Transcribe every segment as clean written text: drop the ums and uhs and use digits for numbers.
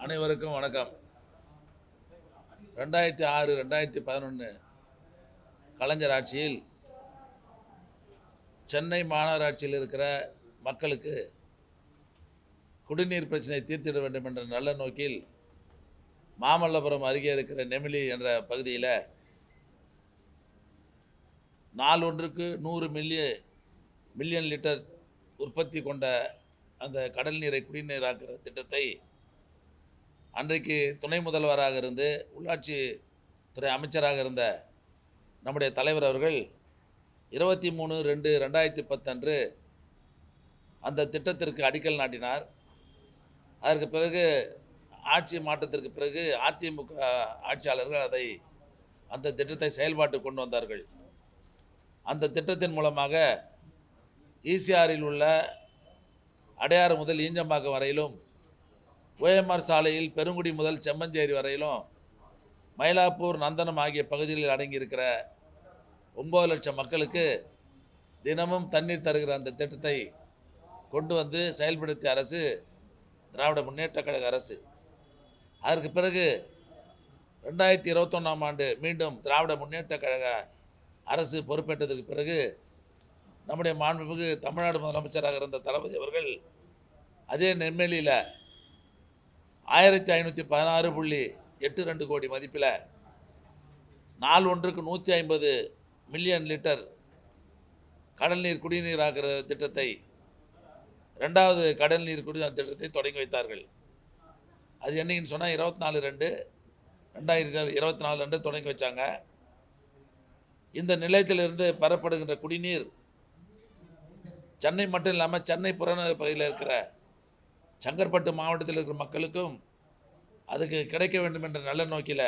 அனைவருக்கும் வணக்கம். 2006 2011 கலைஞர் ஆட்சியில் சென்னை மாநகராட்சியில் இருக்கிற மக்களுக்கு குடிநீர் பிரச்சனை தீர்த்திட வேண்டும் என்ற நல்ல நோக்கில் மாமல்லபுரம் அருகே இருக்கிற நெமிலி என்ற பகுதியில் நாள் ஒன்றுக்கு 100 மில்லியன் லிட்டர் உற்பத்தி கொண்ட அந்த கடல் நீரை குடிநீராக்குற திட்டத்தை அன்றைக்கு துணை முதல்வராக இருந்து உள்ளாட்சி துறை அமைச்சராக இருந்த நம்முடைய தலைவர் அவர்கள் 23/2/2010 அன்று அந்த திட்டத்திற்கு அடிக்கல் நாட்டினார். அதற்கு பிறகு ஆட்சி மாற்றத்திற்கு பிறகு அதிமுக ஆட்சியாளர்கள் அந்த திட்டத்தை செயல்பாட்டுக்கு கொண்டு வந்தார்கள். அந்த திட்டத்தின் மூலமாக ஈசிஆரில் உள்ள அடையாறு முதல் ஈஞ்சம்பாக்கம் வரையிலும், ஓஎம்ஆர் சாலையில் பெருங்குடி முதல் செம்மஞ்சேரி வரையிலும், மயிலாப்பூர் நந்தனம் ஆகிய பகுதிகளில் அடங்கியிருக்கிற 9 லட்சம் மக்களுக்கு தினமும் தண்ணீர் தருகிற அந்த திட்டத்தை கொண்டு வந்து செயல்படுத்திய அரசு திராவிட முன்னேற்ற கழக அரசு. அதற்கு பிறகு 2021ஆம் ஆண்டு மீண்டும் திராவிட முன்னேற்ற கழக அரசு பொறுப்பேற்றதுக்கு பிறகு நம்முடைய மாண்புமிகு தமிழ்நாடு முதலமைச்சராக இருந்த தளபதி அவர்கள் அதே நெம்மேலியில் 1516.82 கோடி மதிப்பில் நாள் ஒன்றுக்கு 150 மில்லியன் லிட்டர் கடல் நீர் குடிநீர் ஆகிற திட்டத்தை, ரெண்டாவது கடல் நீர் குடிநீர் திட்டத்தை தொடங்கி வைத்தார்கள். அது என்னைக்குன்னு சொன்னால் 24/2/2024 அன்று தொடங்கி வச்சாங்க. இந்த நிலையத்திலிருந்து பெறப்படுகின்ற குடிநீர் சென்னை மட்டும் இல்லாமல் சென்னை புறநகர் பகுதியில் இருக்கிற செங்கற்பட்டு மாவட்டத்தில் இருக்கிற மக்களுக்கும் அதுக்கு கிடைக்க வேண்டும் என்ற நல்ல நோக்கில்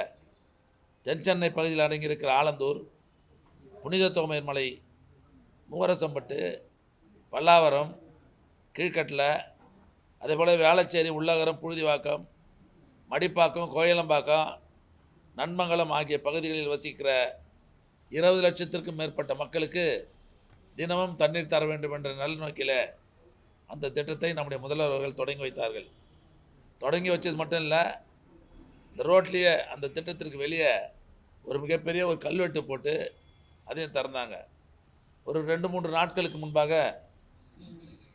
தென் சென்னை பகுதியில் அடங்கியிருக்கிற ஆலந்தூர், புனித தோமையர் மலை, மூவரசம்பட்டு, பல்லாவரம், கீழ்கட்டில், அதேபோல் வேளச்சேரி, உள்ளகரம், புழுதிவாக்கம், மடிப்பாக்கம், கோயிலம்பாக்கம், நன்மங்கலம் ஆகிய பகுதிகளில் வசிக்கிற 20 லட்சத்திற்கும் மேற்பட்ட மக்களுக்கு தினமும் தண்ணீர் தர வேண்டும் என்ற நல்ல நோக்கில் அந்த திட்டத்தை நம்முடைய முதல்வர் அவர்கள் தொடங்கி வைத்தார்கள். தொடங்கி வச்சது மட்டும் இல்லை, இந்த ரோட்லேயே அந்த திட்டத்திற்கு வெளியே ஒரு மிகப்பெரிய ஒரு கல்வெட்டு போட்டு அதையும் திறந்தாங்க. ஒரு 2-3 நாட்களுக்கு முன்பாக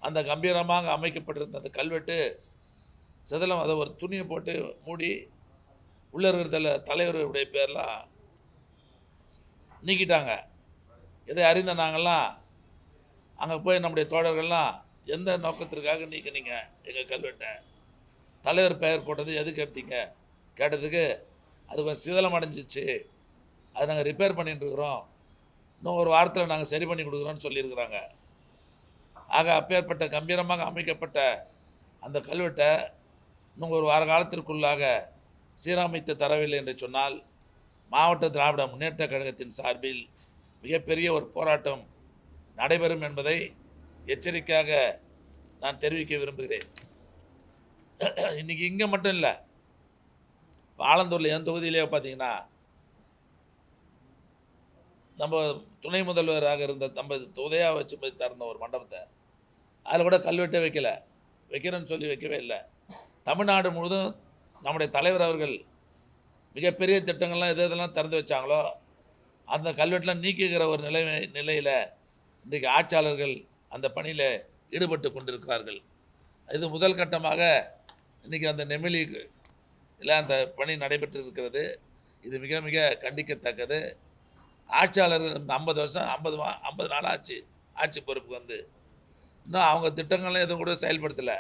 அந்த கம்பீரமாக அமைக்கப்பட்டிருந்த அந்த கல்வெட்டு சிதலம், அதை ஒரு துணியை போட்டு மூடி உள்ளே இருக்கிற தலைவருடைய பேர்லாம் நீக்கிட்டாங்க. இதை அறிந்த நாங்கள்லாம் அங்கே போய் நம்முடைய தோழர்கள்லாம் எந்த நோக்கத்திற்காக நீக்கினீங்க எங்கள் கல்வெட்டை, தலைவர் பெயர் போட்டது எதுக்கு எடுத்தீங்க கேட்டதுக்கு, அது கொஞ்சம் சிதலம் அடைஞ்சிச்சு, அதை நாங்கள் ரிப்பேர் பண்ணிட்டு இருக்கிறோம், இன்னும் ஒரு வாரத்தில் நாங்கள் சரி பண்ணி கொடுக்குறோன்னு சொல்லியிருக்கிறாங்க. ஆக அப்பேற்பட்ட கம்பீரமாக அமைக்கப்பட்ட அந்த கல்வெட்டை இன்னும் ஒரு வார காலத்திற்குள்ளாக சீரமைத்து தரவில்லை என்று சொன்னால் மாவட்ட திராவிட முன்னேற்ற கழகத்தின் சார்பில் மிகப்பெரிய ஒரு போராட்டம் நடைபெறும் என்பதை எச்சரிக்கையாக நான் தெரிவிக்க விரும்புகிறேன். இன்றைக்கி இங்கே மட்டும் இல்லை, ஆலந்தூரில் என் தொகுதியிலே பார்த்தீங்கன்னா நம்ம துணை முதல்வராக இருந்த நம்ம உதயா வச்சு போய் திறந்த ஒரு மண்டபத்தை அதில் கூட கல்வெட்டே வைக்கிறேன்னு சொல்லி வைக்கவே இல்லை. தமிழ்நாடு முழுவதும் நம்முடைய தலைவர் அவர்கள் மிகப்பெரிய திட்டங்கள்லாம் எதெல்லாம் திறந்து வச்சாங்களோ அந்த கல்வெட்டெலாம் நீக்குகிற ஒரு நிலையில் இன்றைக்கு ஆட்சியாளர்கள் அந்த பணியில் ஈடுபட்டு கொண்டிருக்கிறார்கள். இது முதல் கட்டமாக இன்றைக்கி அந்த நெமிலியில் அந்த பணி நடைபெற்று இருக்கிறது. இது மிக மிக கண்டிக்கத்தக்கது. ஆட்சியாளர்கள் 50 நாள் ஆச்சு ஆட்சி பொறுப்புக்கு வந்து, இன்னும் அவங்க திட்டங்கள்லாம் எதுவும் கூட செயல்படுத்தலை.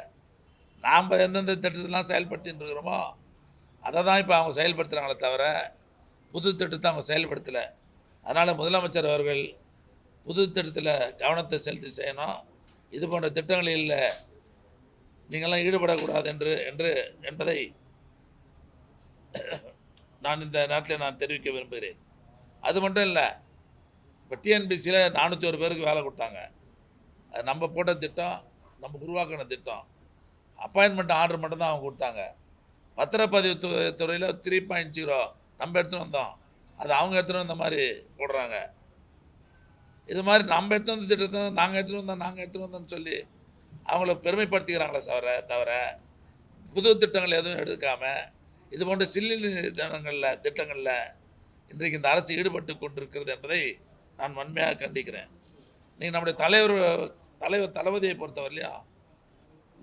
நாம் எந்தெந்த திட்டத்தெல்லாம் செயல்படுத்தின்னு இருக்கிறோமோ அதை தான் இப்போ அவங்க செயல்படுத்துகிறாங்களே தவிர புது திட்டத்தை அவங்க செயல்படுத்தலை. அதனால் முதலமைச்சர் அவர்கள் புது திட்டத்தில் கவனத்தை செலுத்தி செய்யணும். இது போன்ற திட்டங்களில் நீங்கள்லாம் ஈடுபடக்கூடாது என்பதை நான் இந்த நேரத்தில் நான் தெரிவிக்க விரும்புகிறேன். அது மட்டும் இல்லை, இப்போ டிஎன்பிசியில் 401 பேருக்கு வேலை கொடுத்தாங்க. அது நம்ம போட்ட திட்டம், நம்ம உருவாக்கின திட்டம். அப்பாயின்மெண்ட் ஆர்டர் மட்டும்தான் அவங்க கொடுத்தாங்க. பத்திரப்பதிவு துறையில் 3.0 நம்ம எடுத்துகிட்டு வந்தோம், அது அவங்க எடுத்துகிட்டு வந்த மாதிரி போடுறாங்க. இது மாதிரி நம்ம எடுத்து வந்த திட்டத்தை நாங்கள் எடுத்துகிட்டு வந்தோம்னு சொல்லி அவங்கள பெருமைப்படுத்திக்கிறாங்களே தவிர புது திட்டங்கள் எதுவும் எடுக்காமல் இது போன்ற சில்லு திட்டங்களில் இன்றைக்கு இந்த அரசு ஈடுபட்டு கொண்டிருக்கிறது என்பதை நான் வன்மையாக கண்டிக்கிறேன். நீங்கள் நம்முடைய தலைவர் தளபதியை பொறுத்தவரையிலையும்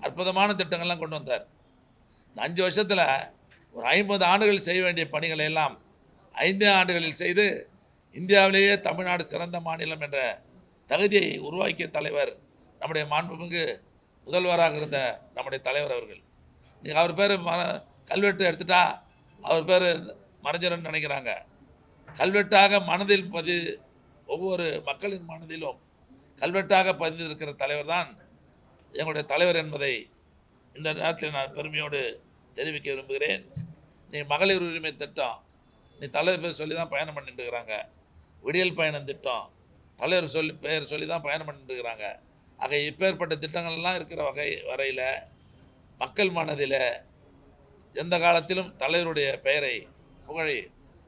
அற்புதமான திட்டங்கள்லாம் கொண்டு வந்தார். இந்த 5 வருஷத்தில் ஒரு 50 ஆண்டுகள் செய்ய வேண்டிய பணிகளை எல்லாம் 5 ஆண்டுகளில் செய்து இந்தியாவிலேயே தமிழ்நாடு சிறந்த மாநிலம் என்ற தகுதியை உருவாக்கிய தலைவர் நம்முடைய மாண்புமிகு முதல்வராக இருந்த நம்முடைய தலைவர் அவர்கள். நீங்கள் அவர் பேர் கல்வெட்டு எடுத்துட்டா அவர் பேர் மறைஞ்சரன்னு நினைக்கிறாங்க. கல்வெட்டாக மனதில் ஒவ்வொரு மக்களின் மனதிலும் கல்வெட்டாக பதிந்திருக்கிற தலைவர் தான் எங்களுடைய தலைவர் என்பதை இந்த நேரத்தில் நான் பெருமையோடு தெரிவிக்க விரும்புகிறேன். நீ மகளிர் உரிமை திட்டம் நீ தலைவர் பேர் சொல்லி தான் பயணம் பண்ணிட்டு இருக்கிறாங்க. விடியல் பயணம் திட்டம் தலைவர் பெயர் சொல்லி தான் பயணம் பண்ணிட்டு இருக்கிறாங்க. ஆக இப்பேற்பட்ட திட்டங்கள்லாம் இருக்கிற வரையில் மக்கள் மனதில் எந்த காலத்திலும் தலைவருடைய பெயரை புகழை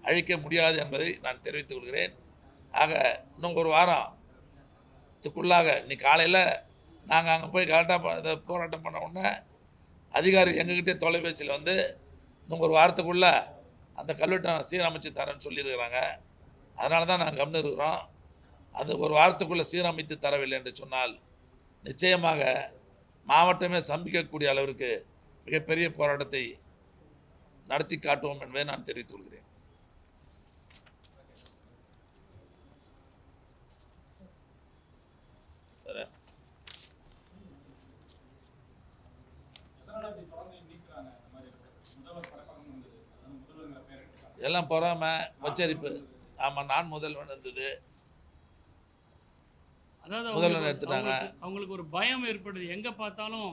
அழிக்க முடியாது என்பதை நான் தெரிவித்துக் கொள்கிறேன். ஆக இன்னும் ஒரு வாரத்துக்குள்ளாக நீ காலையில் நாங்கள் அங்கே போய் கரெக்டாக போராட்டம் பண்ண உடனே அதிகாரி எங்ககிட்டே தொலைபேசியில் வந்து இன்னும் ஒரு வாரத்துக்குள்ளே அந்த கல்வெட்டை நான் சீரமைச்சு தரேன்னு சொல்லியிருக்கிறாங்க. அதனால தான் நாங்கள் கம்னு இருக்கிறோம். அது ஒரு வாரத்துக்குள்ளே சீரமைத்து தரவில்லை என்று சொன்னால் நிச்சயமாக மாவட்டமே ஸ்தம்பிக்கக்கூடிய அளவிற்கு மிகப்பெரிய போராட்டத்தை நடத்தி காட்டுவோம் என்பதை நான் தெரிவித்துக் கொள்கிறேன். எல்லாம் பொறாமை வச்சரிப்பு. ஆமாம், நான் முதல்வன் இருந்தது, அதாவது முதல்வன் எடுத்துட்டாங்க. அவங்களுக்கு ஒரு பயம் ஏற்படுது. எங்கே பார்த்தாலும்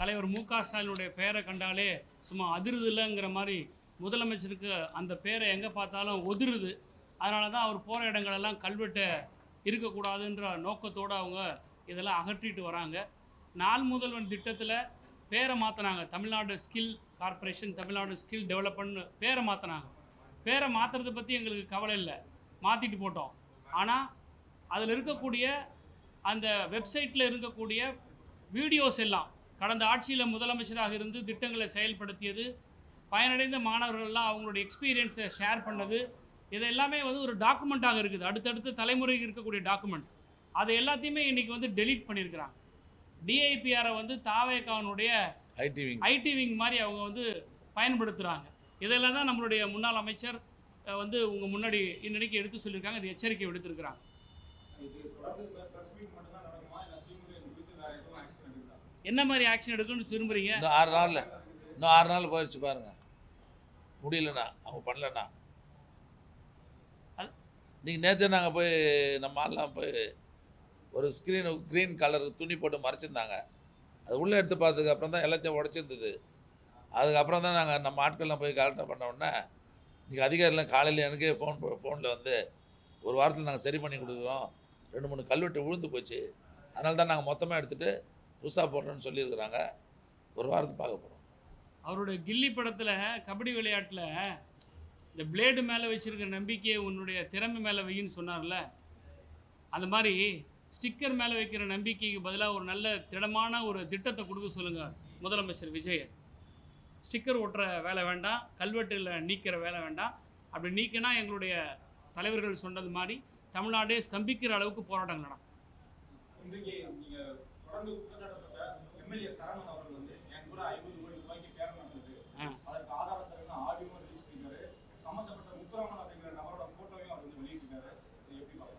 தலைவர் மு.க. ஸ்டாலினுடைய பேரை கண்டாலே சும்மா அதிருது இல்லைங்கிற மாதிரி முதலமைச்சருக்கு அந்த பேரை எங்கே பார்த்தாலும் ஒதிருது. அதனால தான் அவர் போகிற இடங்களெல்லாம் கல்வெட்டை இருக்கக்கூடாதுன்ற நோக்கத்தோடு அவங்க இதெல்லாம் அகற்றிட்டு வராங்க. நாள் முதல்வன் திட்டத்தில் பேரை மாற்றினாங்க. Tamil Nadu skill corporation, Tamil Nadu skill development பேரை மாற்றினாங்க. பேரை மாற்றுறதை பற்றி எங்களுக்கு கவலை இல்லை, மாற்றிட்டு போட்டோம். ஆனால் அதில் இருக்கக்கூடிய அந்த வெப்சைட்டில் இருக்கக்கூடிய வீடியோஸ் எல்லாம் கடந்த ஆட்சியில் முதலமைச்சராக இருந்து திட்டங்களை செயல்படுத்தியது, பயனடைந்த மாணவர்கள்லாம் அவங்களுடைய எக்ஸ்பீரியன்ஸை ஷேர் பண்ணது, இது எல்லாமே வந்து ஒரு டாக்குமெண்ட்டாக இருக்குது. அடுத்தடுத்த தலைமுறைக்கு இருக்கக்கூடிய டாக்குமெண்ட். அதை எல்லாத்தையுமே இன்றைக்கி வந்து டெலீட் பண்ணியிருக்கிறாங்க. டிஐபிஆரை வந்து தாவேகானுடைய ஐடி விங் மாதிரி அவங்க வந்து பயன்படுத்துகிறாங்க. இதெல்லாம் தான் நம்மளுடைய முன்னாள் அமைச்சர் வந்து உங்கள் முன்னாடி இன்னைக்கு எடுத்து சொல்லியிருக்காங்க. இது எச்சரிக்கை விடுத்திருக்கிறாங்க. என்ன மாதிரி ஆக்ஷன் எடுக்கணும்னு விரும்புறீங்க? இன்னும் 6 நாள் போயிடுச்சு பாருங்க. முடியலண்ணா, அவங்க பண்ணலண்ணா. நீங்கள் நேற்று நாங்கள் போய் நம்ம ஆள்லாம் போய் ஒரு க்ரீன் கலர் துணி போட்டு மறைச்சிருந்தாங்க. அது உள்ளே எடுத்து பார்த்ததுக்கு அப்புறம் தான் எல்லாத்தையும் உடச்சிருந்தது. அதுக்கப்புறம் தான் நாங்கள் நம்ம ஆட்கள்லாம் போய் கலெக்ட் பண்ண உடனே இன்றைக்கி அதிகாரிலாம் காலையில் எனக்கே ஃபோனில் வந்து ஒரு வாரத்தில் நாங்கள் சரி பண்ணி கொடுக்குறோம், 2-3 கல்வெட்டு விழுந்து போச்சு, அதனால தான் நாங்கள் மொத்தமாக எடுத்துகிட்டு புதுசாக போடுறோன்னு சொல்லியிருக்கிறாங்க. ஒரு வாரத்துக்கு பார்க்க போகிறோம். அவருடைய கில்லி படத்தில் கபடி விளையாட்டில் இந்த பிளேடு மேலே வச்சுருக்கிற நம்பிக்கையை உன்னுடைய திறமை மேலே வையின்னு சொன்னார்ல, அந்த மாதிரி ஸ்டிக்கர் மேலே வைக்கிற நம்பிக்கைக்கு பதிலாக ஒரு நல்ல திடமான ஒரு திட்டத்தை கொடுக்க சொல்லுங்கள் முதலமைச்சர் விஜய். ஸ்டிக்கர் ஒட்டுற வேலை வேண்டாம், கல்வெட்டில் நீக்கிற வேலை வேண்டாம். அப்படி நீக்கினா எங்களுடைய தலைவர்கள் சொன்னது மாதிரி தமிழ்நாடே ஸ்தம்பிக்கிற அளவுக்கு போராட்டங்கள் நடக்கும்.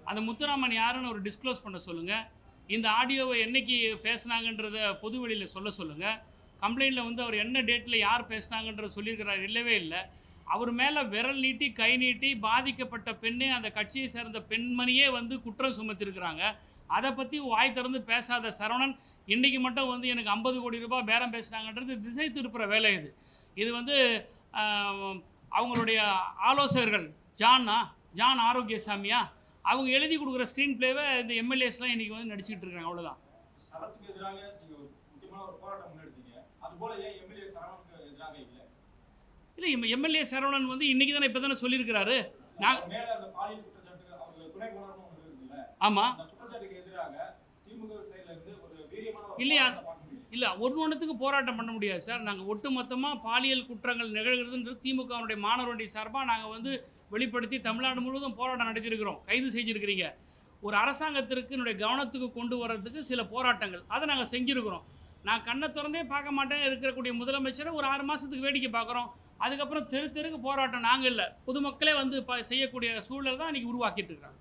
அந்த முத்துராமன் யாருன்னு ஒரு டிஸ்க்ளோஸ் பண்ண சொல்லுங்கள். இந்த ஆடியோவை என்னைக்கு பேசுனாங்கன்றத பொது வெளியில் சொல்லுங்கள். கம்ப்ளைண்ட்டில் வந்து அவர் என்ன டேட்டில் யார் பேசுனாங்கன்றத சொல்லியிருக்கிறார், இல்லவே இல்லை. அவர் மேலே விரல் நீட்டி கை நீட்டி பாதிக்கப்பட்ட பெண்ணே, அந்த கட்சியை சேர்ந்த பெண்மணியே வந்து குற்றம் சுமத்திருக்கிறாங்க. அதை பற்றி வாய் திறந்து பேசாத சரவணன் இன்றைக்கி மட்டும் வந்து எனக்கு 50 கோடி ரூபாய் பேரம் பேசுனாங்கன்றது திசை திருப்புற வேலை. இது வந்து அவங்களுடைய ஆலோசகர்கள் ஜான் ஆரோக்கியசாமியா அவங்க எழுதி கொடுக்குற ஸ்க்ரீன் பிளேவை இந்த எம்எல்ஏஸ்லாம் இன்றைக்கி வந்து நடிச்சுக்கிட்டு இருக்காங்க. அவ்வளோதான். இல்லை, எம்எல்ஏ சரவணன் வந்து இன்றைக்கி தானே இப்போ தானே சொல்லியிருக்கிறாரு. ஆமாம் இல்லையா, இல்லை ஒன்றுத்துக்கு போராட்டம் பண்ண முடியாது சார். நாங்கள் ஒட்டுமொத்தமாக பாலியல் குற்றங்கள் நிகழ்கிறதுன்றது திமுகவுடைய மாணவருடைய சார்பாக நாங்கள் வந்து வெளிப்படுத்தி தமிழ்நாடு முழுவதும் போராட்டம் நடத்தியிருக்கிறோம். கைது செஞ்சுருக்கிறீங்க. ஒரு அரசாங்கத்திற்கு என்னுடைய கவனத்துக்கு கொண்டு வர்றதுக்கு சில போராட்டங்கள் அதை நாங்கள் செஞ்சுருக்கிறோம். நான் கண்ணை திறந்தே பார்க்க மாட்டேன் இருக்கக்கூடிய முதலமைச்சரை ஒரு 6 மாதத்துக்கு வேடிக்கை பார்க்குறோம். அதுக்கப்புறம் தெருக்கு போராட்டம் நாங்கள் இல்லை, பொதுமக்களே வந்து செய்யக்கூடிய சூழல் தான் இன்றைக்கி உருவாக்கிட்டு இருக்கிறாங்க.